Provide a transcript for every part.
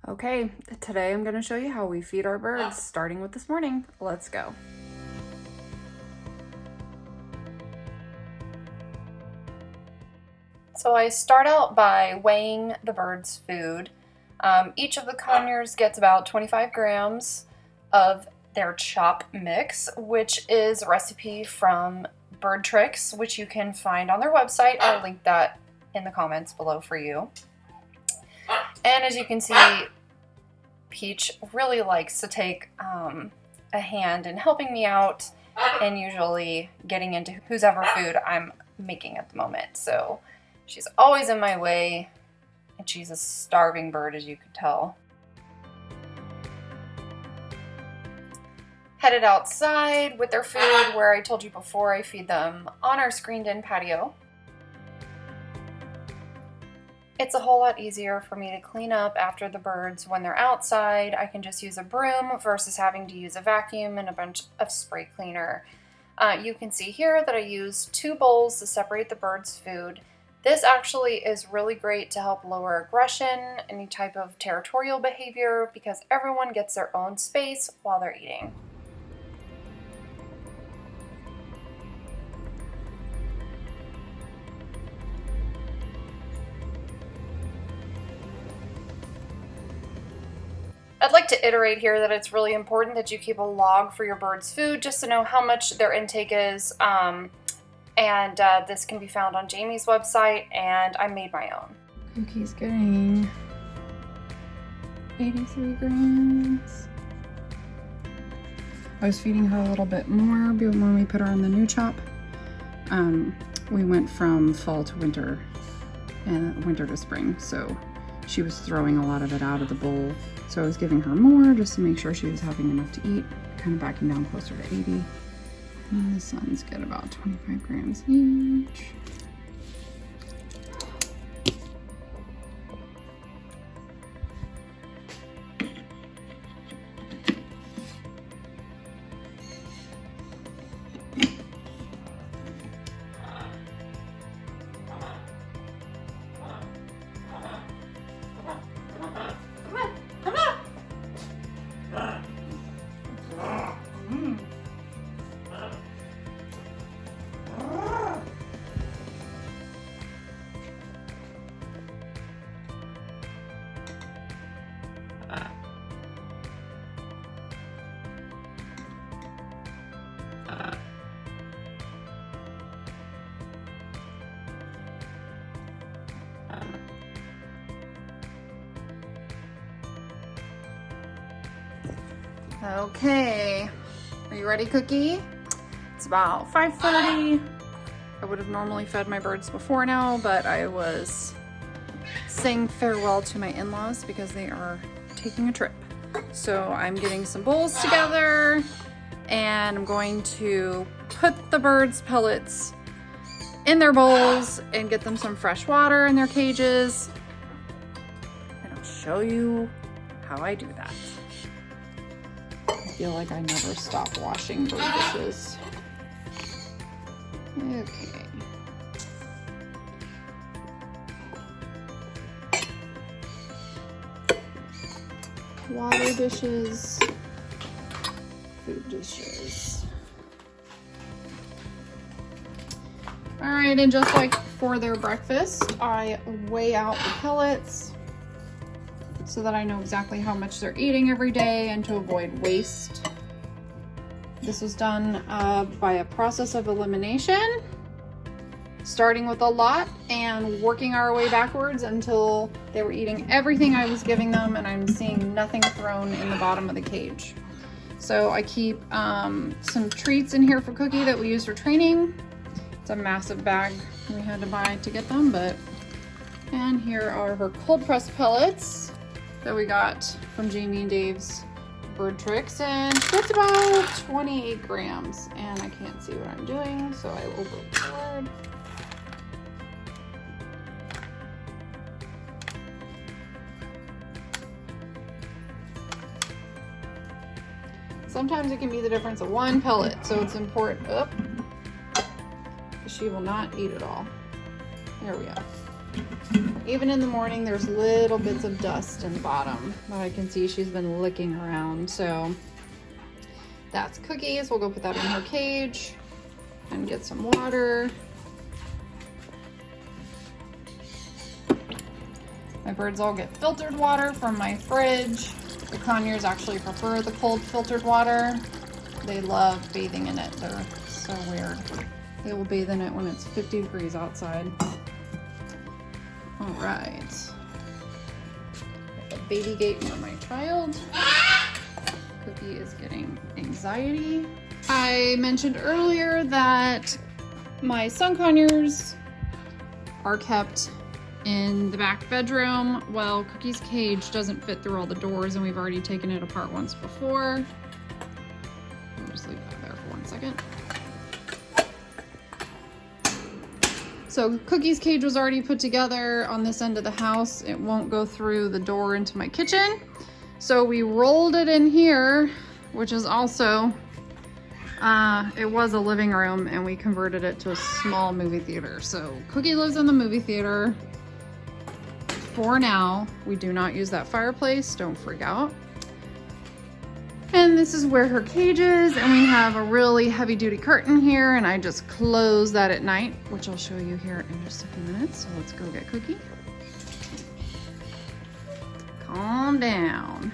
Okay, today I'm going to show you how we feed our birds, starting with this morning. Let's go. So I start out by weighing the birds' food. Each of the conures gets about 25 grams of their chop mix, which is a recipe from Birdtricks, which you can find on their website. I'll link that in the comments below for you. And as you can see, Peach really likes to take a hand in helping me out and usually getting into whosever food I'm making at the moment. So she's always in my way, and she's a starving bird, as you can tell. Headed outside with their food, where I told you before I feed them on our screened-in patio. It's a whole lot easier for me to clean up after the birds when they're outside. I can just use a broom versus having to use a vacuum and a bunch of spray cleaner. You can see here that I use 2 bowls to separate the birds' food. This actually is really great to help lower aggression, any type of territorial behavior, because everyone gets their own space while they're eating. I'd like to iterate here that it's really important that you keep a log for your birds' food just to know how much their intake is. This can be found on Jamie's website, and I made my own. Cookie's getting 83 grams. I was feeding her a little bit more when we put her on the new chop. We went from fall to winter and winter to spring, so she was throwing a lot of it out of the bowl. So I was giving her more just to make sure she was having enough to eat, kind of backing down closer to 80. And the sons get about 25 grams each. Okay, are you ready, Cookie? It's about 5:30. I would have normally fed my birds before now, but I was saying farewell to my in-laws because they are taking a trip. So I'm getting some bowls together, and I'm going to put the birds' pellets in their bowls and get them some fresh water in their cages. And I'll show you how I do that. I feel like I never stop washing bird dishes. Okay. Water dishes, food dishes. All right, and just like for their breakfast, I weigh out the pellets so that I know exactly how much they're eating every day and to avoid waste. This was done by a process of elimination, starting with a lot and working our way backwards until they were eating everything I was giving them and I'm seeing nothing thrown in the bottom of the cage. So I keep some treats in here for Cookie that we use for training. It's a massive bag we had to buy to get them, and here are her cold pressed pellets that we got from Jamie and Dave's Birdtricks, and that's about 28 grams, and I can't see what I'm doing, so I will go forward. Sometimes it can be the difference of 1 pellet, so it's important. She will not eat it all. There we go. Even in the morning, there's little bits of dust in the bottom, but I can see she's been licking around. So that's Cookies. We'll go put that in her cage and get some water. My birds all get filtered water from my fridge. The Conures actually prefer the cold filtered water. They love bathing in it. They're so weird. They will bathe in it when it's 50 degrees outside. All right. A baby gate for my child. Cookie is getting anxiety. I mentioned earlier that my sun Conures are kept in the back bedroom. Well, Cookie's cage doesn't fit through all the doors, and we've already taken it apart once before. I'll just leave that there for 1 second. So Cookie's cage was already put together on this end of the house. It won't go through the door into my kitchen. So we rolled it in here, which is also, it was a living room, and we converted it to a small movie theater. So Cookie lives in the movie theater. For now, we do not use that fireplace, don't freak out. And this is where her cage is, and we have a really heavy duty curtain here, and I just close that at night, which I'll show you here in just a few minutes. So let's go get Cookie. Calm down.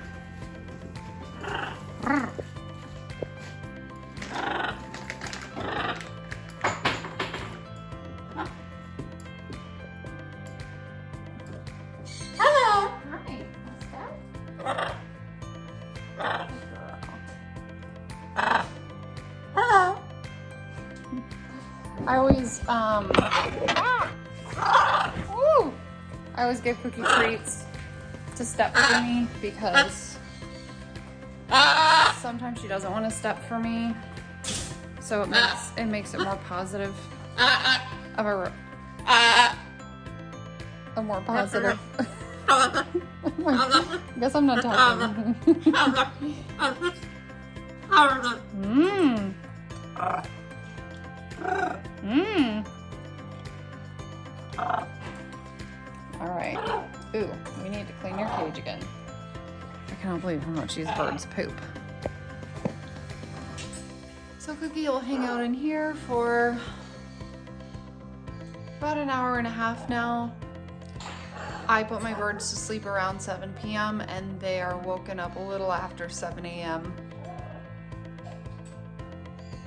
I always give Cookie treats to step for me because sometimes she doesn't want to step for me, so it makes it more positive of a more positive. I guess I'm not talking. All right. Ooh, we need to clean your cage again. I cannot believe how much these birds poop. So Cookie will hang out in here for about an hour and a half now. I put my birds to sleep around 7 p.m. and they are woken up a little after 7 a.m.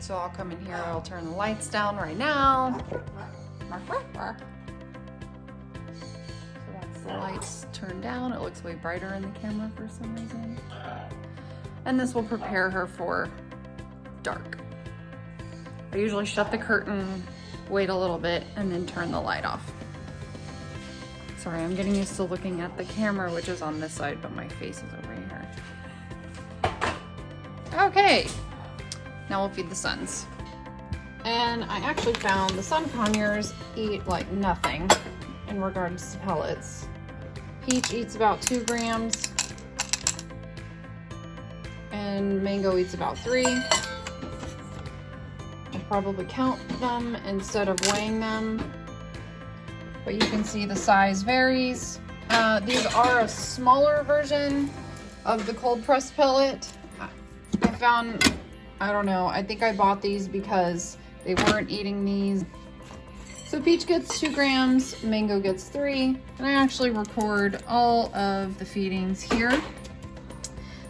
So I'll come in here, I'll turn the lights down right now. So that's the lights turned down. It looks way brighter in the camera for some reason. And this will prepare her for dark. I usually shut the curtain, wait a little bit, and then turn the light off. Sorry, I'm getting used to looking at the camera, which is on this side, but my face is over here. Okay, now we'll feed the Suns. And I actually found the Sun Conures eat like nothing in regards to pellets. Peach eats about 2 grams, and Mango eats about 3. I'll probably count them instead of weighing them. But you can see the size varies. These are a smaller version of the cold pressed pellet. I found, I don't know, I think I bought these because they weren't eating these. So Peach gets 2 grams, Mango gets 3, and I actually record all of the feedings here.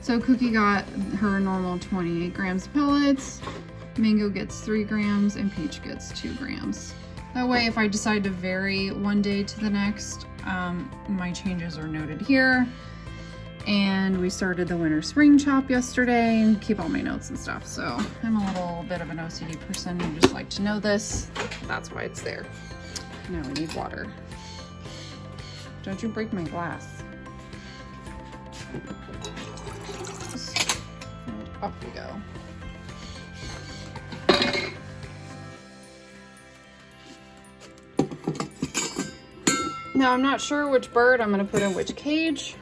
So Cookie got her normal 28 grams of pellets, Mango gets 3 grams, and Peach gets 2 grams. That way, if I decide to vary one day to the next, my changes are noted here. And we started the winter spring chop yesterday and keep all my notes and stuff. So I'm a little bit of an OCD person. I just like to know this. That's why it's there. Now we need water. Don't you break my glass. And off we go. Now I'm not sure which bird I'm gonna put in which cage,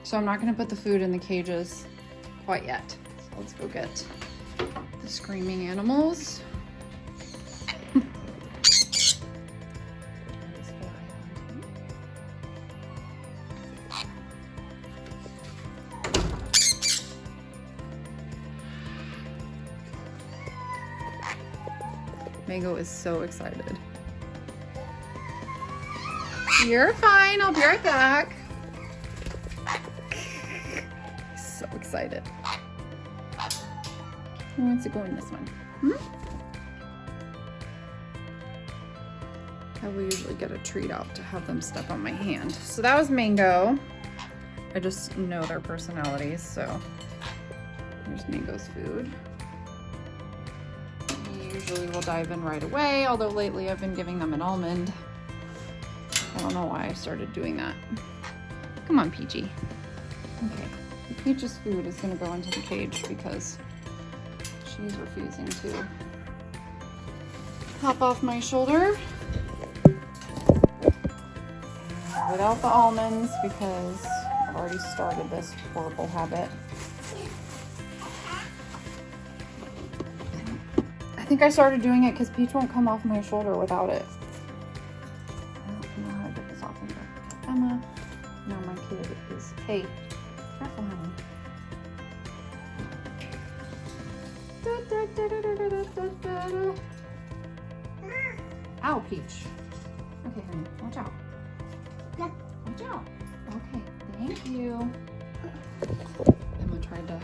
so I'm not gonna put the food in the cages quite yet. So let's go get the screaming animals. Mango is so excited. You're fine, I'll be right back. So excited. Who wants to go in this one? I will usually get a treat out to have them step on my hand. So that was Mango. I just know their personalities, so here's Mango's food. He usually will dive in right away, although lately I've been giving them an almond. I don't know why I started doing that. Come on, Peachy. Okay, Peach's food is gonna go into the cage because she's refusing to hop off my shoulder. Without the almonds because I've already started this horrible habit. I think I started doing it because Peach won't come off my shoulder without it. I don't know how to get this off of her. Emma. No, my kid is. Hey, careful, honey. Ow, Peach. Okay, honey, watch out. Yeah. Watch out. Okay, thank you. Emma tried to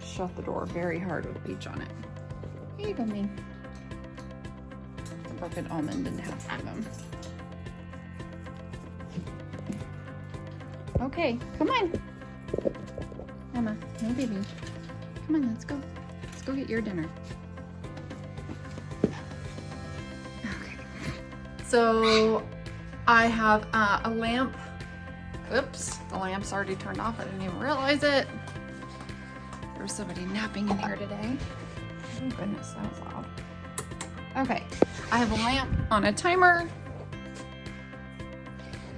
shut the door very hard with Peach on it. Here you go, me. The broken almond didn't have some of them. Okay, come on. Emma, no baby. Come on, let's go. Let's go get your dinner. Okay. So I have a lamp. Oops, the lamp's already turned off. I didn't even realize it. There was somebody napping in here today. Oh goodness, that was loud. Okay, I have a lamp on a timer.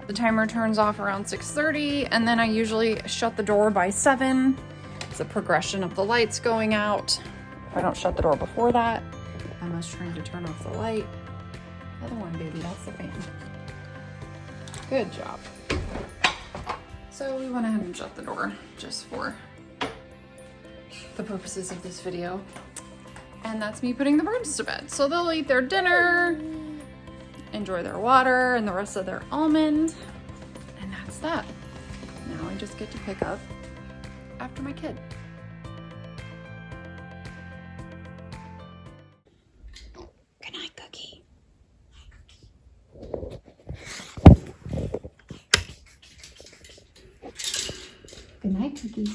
The timer turns off around 6:30, and then I usually shut the door by 7. It's a progression of the lights going out. If I don't shut the door before that, Emma's trying to turn off the light. Other one, baby, that's the fan. Good job. So we went ahead and shut the door just for the purposes of this video. And that's me putting the birds to bed. So they'll eat their dinner, enjoy their water and the rest of their almond. And that's that. Now I just get to pick up after my kid. Good night, Cookie. Good night, Cookie.